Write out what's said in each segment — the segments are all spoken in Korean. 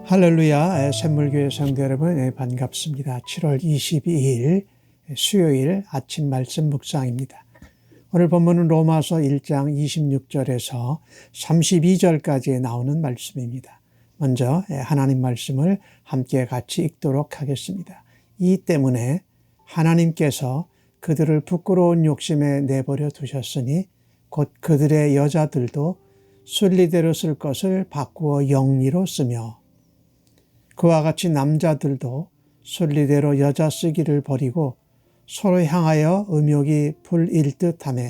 할렐루야, 샘물교회 성도 여러분, 반갑습니다. 7월 22일 수요일 아침 말씀 묵상입니다. 오늘 본문은 로마서 1장 26절에서 32절까지 나오는 말씀입니다. 먼저 하나님 말씀을 함께 같이 읽도록 하겠습니다. 이 때문에 하나님께서 그들을 부끄러운 욕심에 내버려 두셨으니 곧 그들의 여자들도 순리대로 쓸 것을 바꾸어 영리로 쓰며 그와 같이 남자들도 순리대로 여자 쓰기를 버리고 서로 향하여 음욕이 불일 듯하며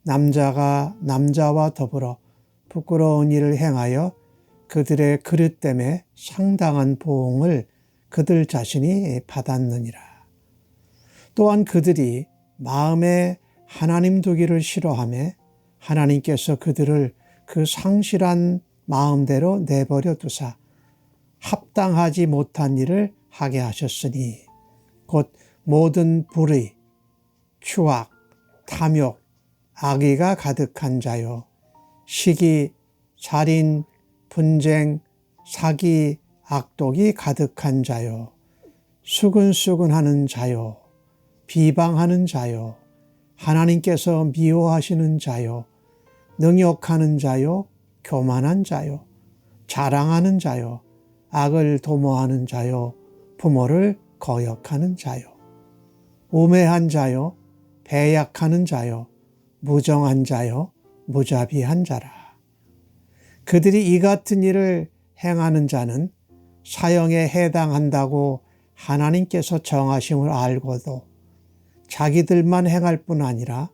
남자가 남자와 더불어 부끄러운 일을 행하여 그들의 그릇됨에 상당한 보응을 그들 자신이 받았느니라. 또한 그들이 마음에 하나님 두기를 싫어하며 하나님께서 그들을 그 상실한 마음대로 내버려 두사 합당하지 못한 일을 하게 하셨으니 곧 모든 불의, 추악, 탐욕, 악의가 가득한 자요, 시기, 살인, 분쟁, 사기, 악독이 가득한 자요, 수근수근하는 자요, 비방하는 자요, 하나님께서 미워하시는 자요, 능욕하는 자요, 교만한 자요, 자랑하는 자요, 악을 도모하는 자요, 부모를 거역하는 자요, 우매한 자요, 배약하는 자요, 무정한 자요, 무자비한 자라. 그들이 이 같은 일을 행하는 자는 사형에 해당한다고 하나님께서 정하심을 알고도 자기들만 행할 뿐 아니라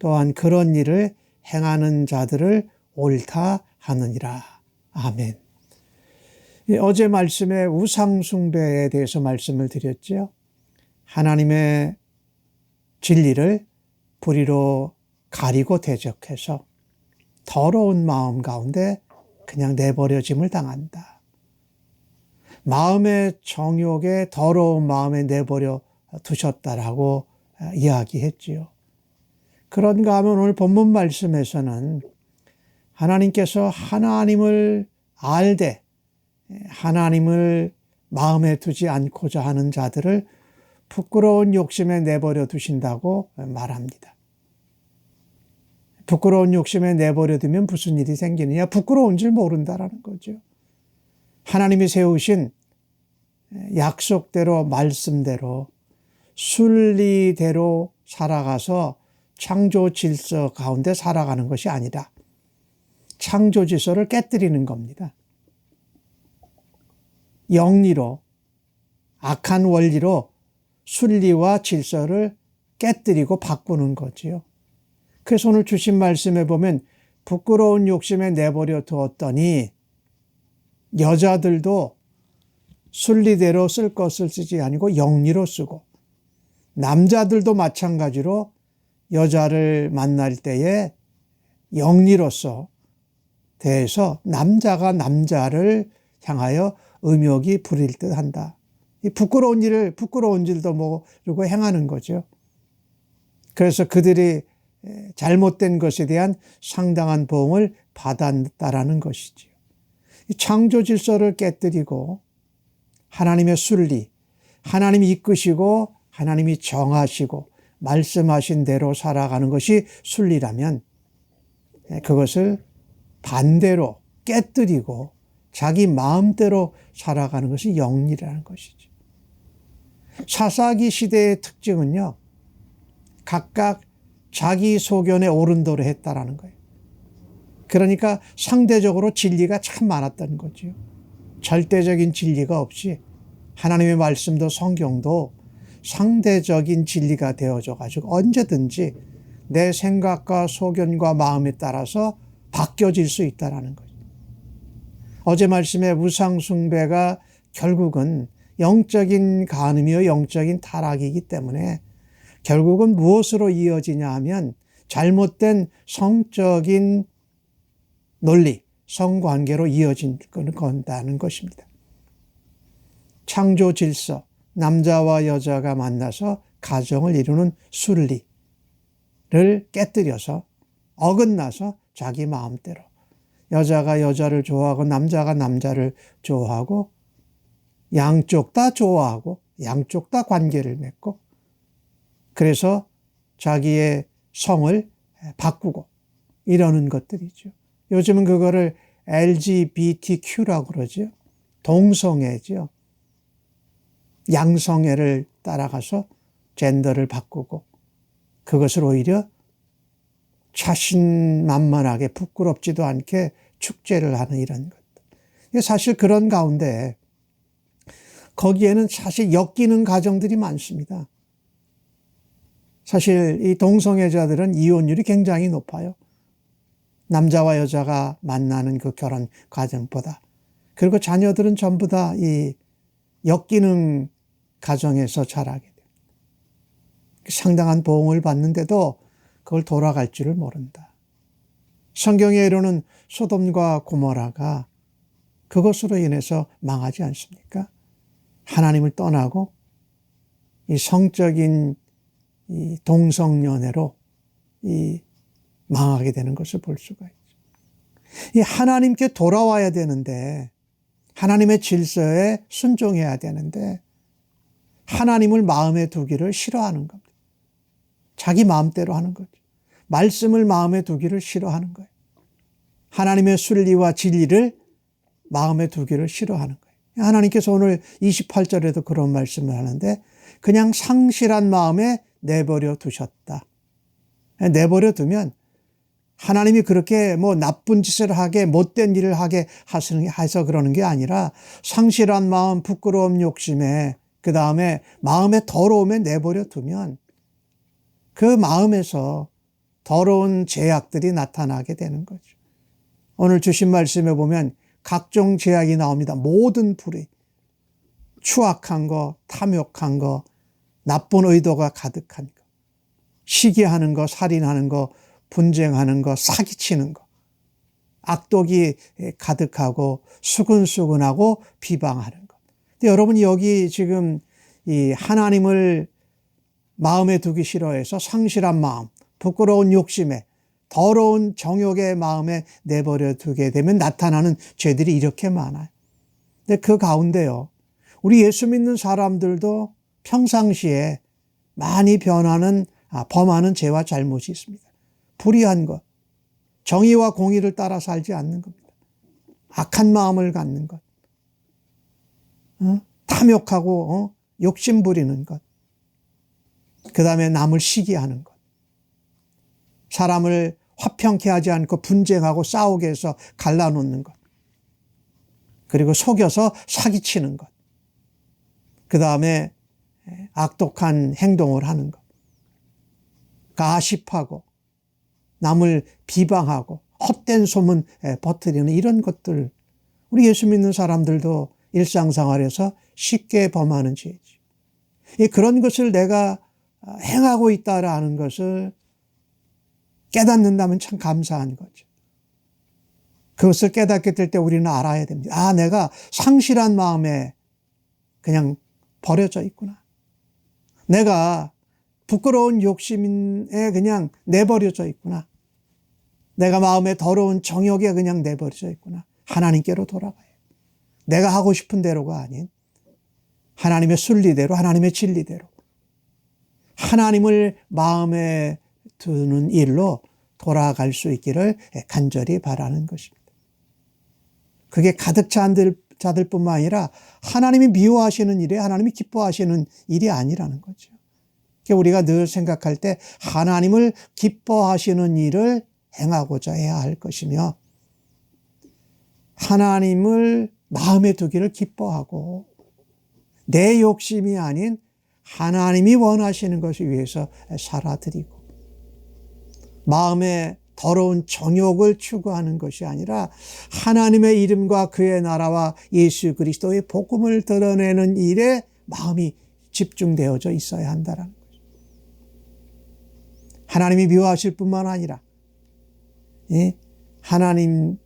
또한 그런 일을 행하는 자들을 옳다 하느니라. 아멘. 어제 말씀에 우상숭배에 대해서 말씀을 드렸죠. 하나님의 진리를 불의로 가리고 대적해서 더러운 마음 가운데 그냥 내버려짐을 당한다. 마음의 정욕에 더러운 마음에 내버려 두셨다라고 이야기했지요. 그런가 하면 오늘 본문 말씀에서는 하나님께서 하나님을 알되 하나님을 마음에 두지 않고자 하는 자들을 부끄러운 욕심에 내버려 두신다고 말합니다. 부끄러운 욕심에 내버려 두면 무슨 일이 생기느냐? 부끄러운 줄 모른다라는 거죠. 하나님이 세우신 약속대로 말씀대로 순리대로 살아가서 창조 질서 가운데 살아가는 것이 아니라 창조 질서를 깨뜨리는 겁니다. 영리로 악한 원리로 순리와 질서를 깨뜨리고 바꾸는 거지요. 그래서 오늘 주신 말씀에 보면 부끄러운 욕심에 내버려 두었더니 여자들도 순리대로 쓸 것을 쓰지 아니고 영리로 쓰고 남자들도 마찬가지로 여자를 만날 때에 영리로서 대해서 남자가 남자를 향하여 음욕이 부릴 듯 한다. 이 부끄러운 일을 부끄러운 줄도 모르고 행하는 거죠. 그래서 그들이 잘못된 것에 대한 상당한 보응을 받았다라는 것이지요. 이 창조 질서를 깨뜨리고 하나님의 순리, 하나님이 이끄시고 하나님이 정하시고 말씀하신 대로 살아가는 것이 순리라면 그것을 반대로 깨뜨리고 자기 마음대로 살아가는 것이 영리라는 것이죠. 사사기 시대의 특징은요, 각각 자기 소견에 옳은 대로 했다라는 거예요. 그러니까 상대적으로 진리가 참 많았다는 거죠. 절대적인 진리가 없이 하나님의 말씀도 성경도 상대적인 진리가 되어져 가지고 언제든지 내 생각과 소견과 마음에 따라서 바뀌어질 수 있다라는 거죠. 어제 말씀에 우상숭배가 결국은 영적인 간음이요 영적인 타락이기 때문에 결국은 무엇으로 이어지냐 하면 잘못된 성적인 논리, 성관계로 이어진 건다는 것입니다. 창조 질서, 남자와 여자가 만나서 가정을 이루는 순리를 깨뜨려서 어긋나서 자기 마음대로 여자가 여자를 좋아하고 남자가 남자를 좋아하고 양쪽 다 좋아하고 양쪽 다 관계를 맺고 그래서 자기의 성을 바꾸고 이러는 것들이죠. 요즘은 그거를 LGBTQ라고 그러죠. 동성애죠. 양성애를 따라가서 젠더를 바꾸고 그것을 오히려 자신만만하게 부끄럽지도 않게 축제를 하는 이런 것들. 사실 그런 가운데 거기에는 사실 엮이는 가정들이 많습니다. 사실 이 동성애자들은 이혼율이 굉장히 높아요. 남자와 여자가 만나는 그 결혼 과정보다. 그리고 자녀들은 전부 다 이 엮이는 가정에서 자라게 돼요. 상당한 보응을 받는데도 그걸 돌아갈 줄을 모른다. 성경에 이르는 소돔과 고모라가 그것으로 인해서 망하지 않습니까? 하나님을 떠나고 이 성적인 이 동성연애로 이 망하게 되는 것을 볼 수가 있죠. 이 하나님께 돌아와야 되는데 하나님의 질서에 순종해야 되는데 하나님을 마음에 두기를 싫어하는 겁니다. 자기 마음대로 하는 거죠. 말씀을 마음에 두기를 싫어하는 거예요. 하나님의 순리와 진리를 마음에 두기를 싫어하는 거예요. 하나님께서 오늘 28절에도 그런 말씀을 하는데 그냥 상실한 마음에 내버려 두셨다. 내버려 두면 하나님이 그렇게 뭐 나쁜 짓을 하게 못된 일을 하게 해서 그러는 게 아니라 상실한 마음, 부끄러움, 욕심에 그 다음에 마음의 더러움에 내버려 두면 그 마음에서 더러운 죄악들이 나타나게 되는 거죠. 오늘 주신 말씀에 보면 각종 죄악이 나옵니다. 모든 불의, 추악한 거, 탐욕한 거, 나쁜 의도가 가득한 거, 시기하는 거, 살인하는 거, 분쟁하는 거, 사기치는 거, 악독이 가득하고 수근수근하고 비방하는 것. 근데 여러분 여기 지금 이 하나님을 마음에 두기 싫어해서 상실한 마음, 부끄러운 욕심에 더러운 정욕의 마음에 내버려 두게 되면 나타나는 죄들이 이렇게 많아요. 근데 그 가운데요, 우리 예수 믿는 사람들도 평상시에 많이 범하는 죄와 잘못이 있습니다. 불의한 것, 정의와 공의를 따라 살지 않는 겁니다. 악한 마음을 갖는 것, 탐욕하고 욕심 부리는 것, 그 다음에 남을 시기하는 것, 사람을 화평케 하지 않고 분쟁하고 싸우게 해서 갈라놓는 것, 그리고 속여서 사기치는 것, 그 다음에 악독한 행동을 하는 것, 가십하고 남을 비방하고 헛된 소문 퍼뜨리는 이런 것들, 우리 예수 믿는 사람들도 일상생활에서 쉽게 범하는 죄지. 그런 것을 내가 행하고 있다라는 것을 깨닫는다면 참 감사한 거죠. 그것을 깨닫게 될 때 우리는 알아야 됩니다. 아, 내가 상실한 마음에 그냥 버려져 있구나. 내가 부끄러운 욕심에 그냥 내버려져 있구나. 내가 마음에 더러운 정욕에 그냥 내버려져 있구나. 하나님께로 돌아가요. 내가 하고 싶은 대로가 아닌 하나님의 순리대로, 하나님의 진리대로 하나님을 마음에 두는 일로 돌아갈 수 있기를 간절히 바라는 것입니다. 그게 가득 찬 자들뿐만 아니라 하나님이 미워하시는 일이 하나님이 기뻐하시는 일이 아니라는 거죠. 우리가 늘 생각할 때 하나님을 기뻐하시는 일을 행하고자 해야 할 것이며 하나님을 마음에 두기를 기뻐하고 내 욕심이 아닌 하나님이 원하시는 것을 위해서 살아드리고 마음에 더러운 정욕을 추구하는 것이 아니라 하나님의 이름과 그의 나라와 예수 그리스도의 복음을 드러내는 일에 마음이 집중되어져 있어야 한다는 거죠. 하나님이 미워하실 뿐만 아니라 하나님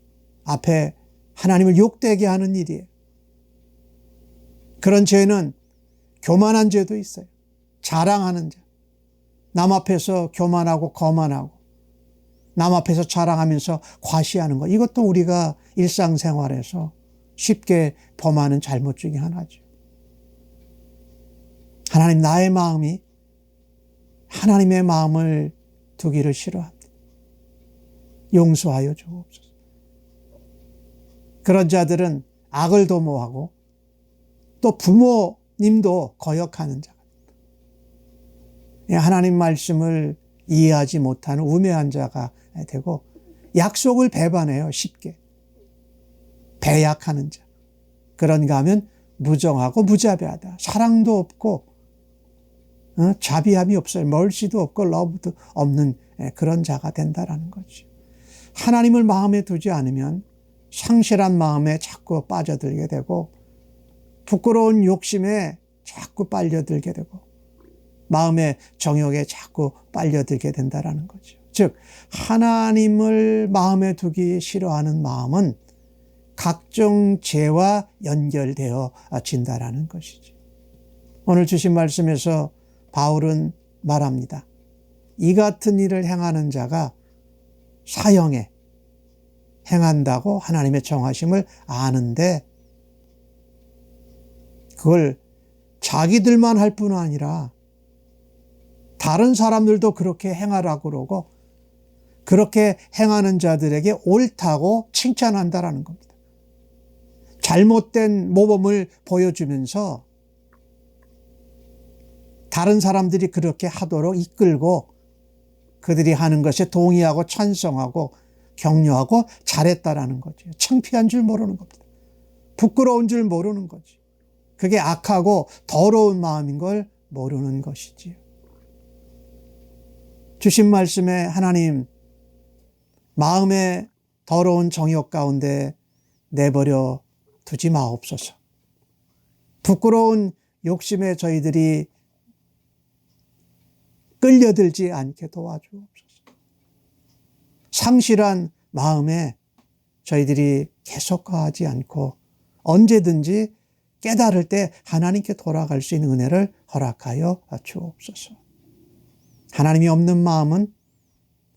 앞에 하나님을 욕되게 하는 일이에요. 그런 죄는 교만한 죄도 있어요. 자랑하는 죄. 남 앞에서 교만하고 거만하고 남 앞에서 자랑하면서 과시하는 것. 이것도 우리가 일상생활에서 쉽게 범하는 잘못 중에 하나죠. 하나님, 나의 마음이 하나님의 마음을 두기를 싫어합니다. 용서하여 주옵소서. 그런 자들은 악을 도모하고 또 부모님도 거역하는 자가 하나님 말씀을 이해하지 못하는 우매한 자가 되고 약속을 배반해요. 쉽게. 배약하는 자. 그런가 하면 무정하고 무자비하다. 사랑도 없고 자비함이 없어요. 멀시도 없고 러브도 없는 그런 자가 된다라는 거죠. 하나님을 마음에 두지 않으면 상실한 마음에 자꾸 빠져들게 되고 부끄러운 욕심에 자꾸 빨려들게 되고 마음의 정욕에 자꾸 빨려들게 된다라는 거죠. 즉 하나님을 마음에 두기 싫어하는 마음은 각종 죄와 연결되어진다라는 것이죠. 오늘 주신 말씀에서 바울은 말합니다. 이 같은 일을 행하는 자가 사형에 행한다고 하나님의 정하심을 아는데 그걸 자기들만 할 뿐 아니라 다른 사람들도 그렇게 행하라고 그러고 그렇게 행하는 자들에게 옳다고 칭찬한다라는 겁니다. 잘못된 모범을 보여주면서 다른 사람들이 그렇게 하도록 이끌고 그들이 하는 것에 동의하고 찬성하고 격려하고 잘했다라는 거죠. 창피한 줄 모르는 겁니다. 부끄러운 줄 모르는 거지. 그게 악하고 더러운 마음인 걸 모르는 것이지요. 주신 말씀에 하나님 마음의 더러운 정욕 가운데 내버려 두지 마옵소서. 부끄러운 욕심에 저희들이 끌려들지 않게 도와주옵소서. 상실한 마음에 저희들이 계속 가지 않고 언제든지 깨달을 때 하나님께 돌아갈 수 있는 은혜를 허락하여 주옵소서. 하나님이 없는 마음은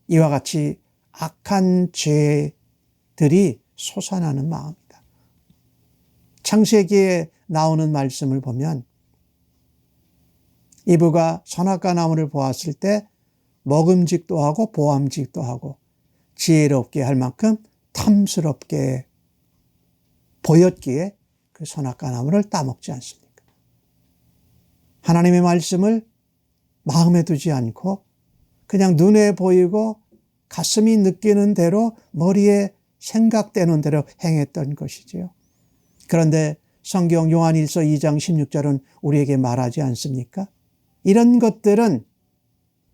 이와 같이 악한 죄들이 솟아나는 마음이다. 창세기에 나오는 말씀을 보면 이브가 선악과 나무를 보았을 때 먹음직도 하고 보암직도 하고 지혜롭게 할 만큼 탐스럽게 보였기에 그 선악과 나무를 따먹지 않습니까? 하나님의 말씀을 마음에 두지 않고 그냥 눈에 보이고 가슴이 느끼는 대로 머리에 생각되는 대로 행했던 것이지요. 그런데 성경 요한일서 2장 16절은 우리에게 말하지 않습니까? 이런 것들은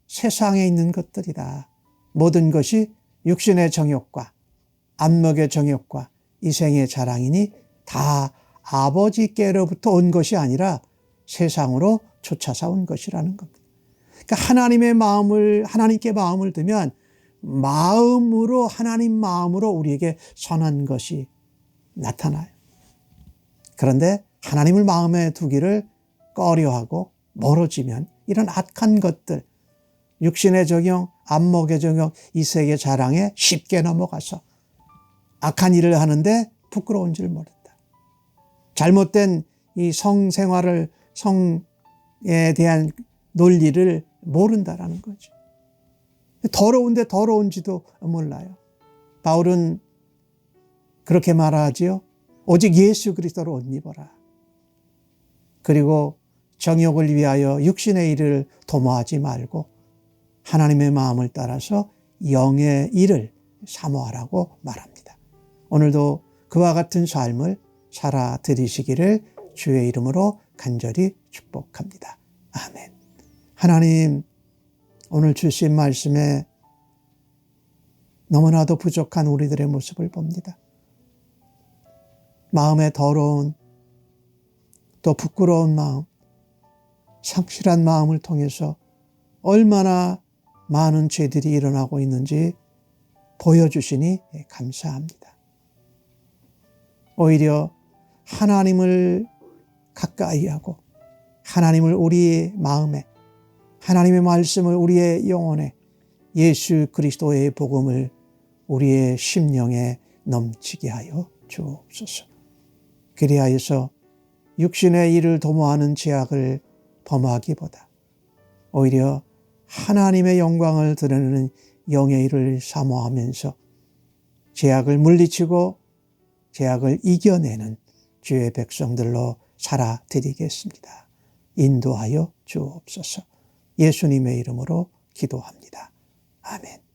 세상에 있는 것들이다. 모든 것이 육신의 정욕과 안목의 정욕과 이생의 자랑이니 다 아버지께로부터 온 것이 아니라 세상으로 쫓아서 온 것이라는 겁니다. 그러니까 하나님께 마음을 두면 마음으로 하나님 마음으로 우리에게 선한 것이 나타나요. 그런데 하나님을 마음에 두기를 꺼려하고 멀어지면 이런 악한 것들, 육신의 정욕, 안목의 정욕, 이색의 자랑에 쉽게 넘어가서 악한 일을 하는데 부끄러운 줄 모른다. 잘못된 이 성생활을, 성에 대한 논리를 모른다라는 거죠. 더러운데 더러운지도 몰라요. 바울은 그렇게 말하지요. 오직 예수 그리스도로 옷 입어라. 그리고 정욕을 위하여 육신의 일을 도모하지 말고 하나님의 마음을 따라서 영의 일을 사모하라고 말합니다. 오늘도 그와 같은 삶을 살아드리시기를 주의 이름으로 간절히 축복합니다. 아멘. 하나님, 오늘 주신 말씀에 너무나도 부족한 우리들의 모습을 봅니다. 마음에 더러운 또 부끄러운 마음, 상실한 마음을 통해서 얼마나 많은 죄들이 일어나고 있는지 보여주시니 감사합니다. 오히려 하나님을 가까이 하고 하나님을 우리의 마음에, 하나님의 말씀을 우리의 영혼에, 예수 그리스도의 복음을 우리의 심령에 넘치게 하여 주옵소서. 그리하여서 육신의 일을 도모하는 죄악을 범하기보다 오히려 하나님의 영광을 드러내는 영의 일을 사모하면서 죄악을 물리치고 죄악을 이겨내는 주의 백성들로 살아드리겠습니다. 인도하여 주옵소서. 예수님의 이름으로 기도합니다. 아멘.